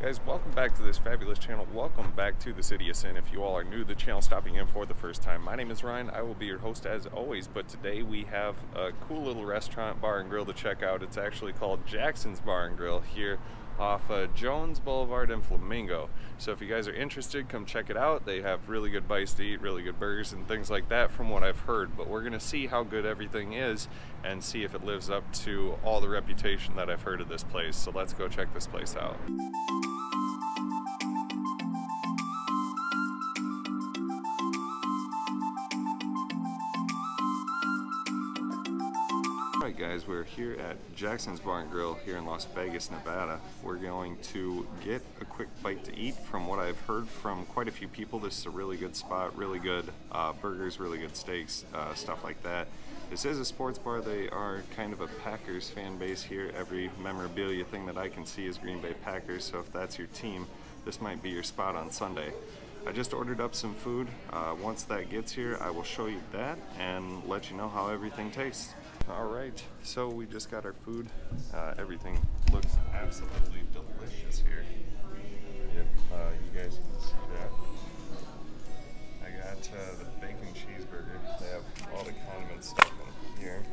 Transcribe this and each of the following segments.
Guys, welcome back to this fabulous channel. Welcome back to the City of Sin. If you all are new to the channel, stopping in for the first time, my name is Ryan. I will be your host as always, but today we have a cool little restaurant, bar and grill to check out. It's actually called Jackson's Bar and Grill here off Jones Boulevard in Flamingo. So if you guys are interested, come check it out. They have really good bites to eat, really good burgers and things like that from what I've heard. But we're gonna see how good everything is and see if it lives up to all the reputation that I've heard of this place. So let's go check this place out. Alright guys, we're here at Jackson's Bar and Grill here in Las Vegas, Nevada. We're going to get a quick bite to eat. From what I've heard from quite a few people, this is a really good spot, really good burgers, really good steaks, stuff like that. This is a sports bar. They are kind of a Packers fan base here. Every memorabilia thing that I can see is Green Bay Packers, so if that's your team, this might be your spot on Sunday. I just ordered up some food. Once that gets here, I will show you that and let you know how everything tastes. Alright, so we just got our food. Everything looks absolutely delicious here. If you guys can see that. I got the bacon cheeseburger. They have all the condiment stuff in here.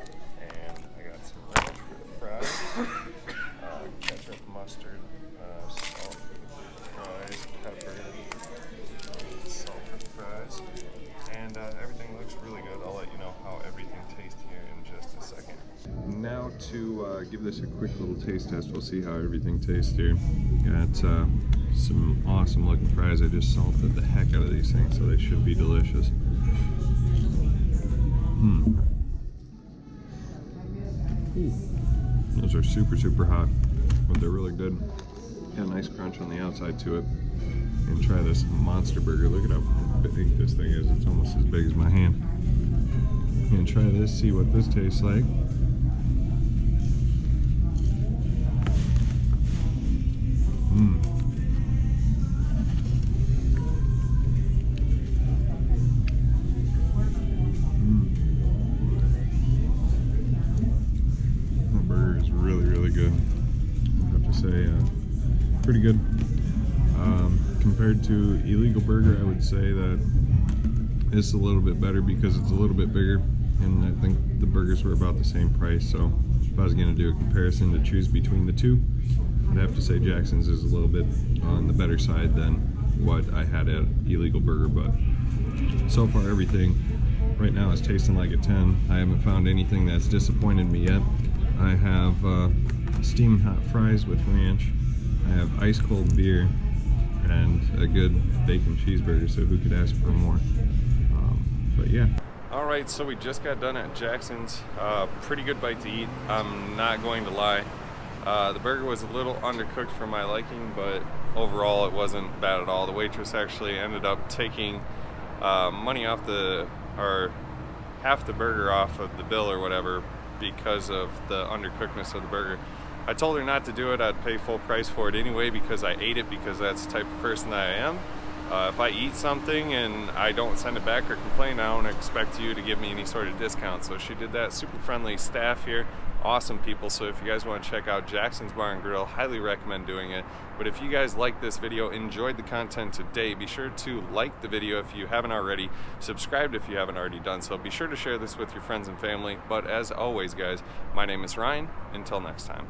And I got some ranch for the fries, ketchup, mustard, salt for the fries, pepper, salt for the fries. And everything looks really good. I'll let you know how everything tastes here in just a second. Now to give this a quick little taste test, we'll see how everything tastes here. Got some awesome looking fries. I just salted the heck out of these things, so they should be delicious. Those are super hot, but they're really good. Got a nice crunch on the outside to it. And try this monster burger. Look at how big this thing is. It's almost as big as my hand. And try this, see what this tastes like. That burger is really good. I have to say, pretty good. Compared to Illegal Burger, I would say that it's a little bit better because it's a little bit bigger, and I think the burgers were about the same price. So if I was going to do a comparison to choose between the two, I'd have to say Jackson's is a little bit on the better side than what I had at Illegal Burger. But so far everything right now is tasting like a 10. I haven't found anything that's disappointed me yet. I have steaming hot fries with ranch. I have ice cold beer and a good bacon cheeseburger, so who could ask for more? But yeah. Alright, so we just got done at Jackson's. Pretty good bite to eat, I'm not going to lie. The burger was a little undercooked for my liking, but overall it wasn't bad at all. The waitress actually ended up taking money off or half the burger off of the bill or whatever because of the undercookedness of the burger. I told her not to do it. I'd pay full price for it anyway because I ate it, because that's the type of person that I am. If I eat something and I don't send it back or complain, I don't expect you to give me any sort of discount. So she did that. Super friendly staff here, awesome people. So if you guys want to check out Jackson's Bar and Grill, highly recommend doing it. But if you guys like this video, enjoyed the content today, be sure to like the video if you haven't already, subscribe if you haven't already done so. Be sure to share this with your friends and family. But as always guys, my name is Ryan. Until next time.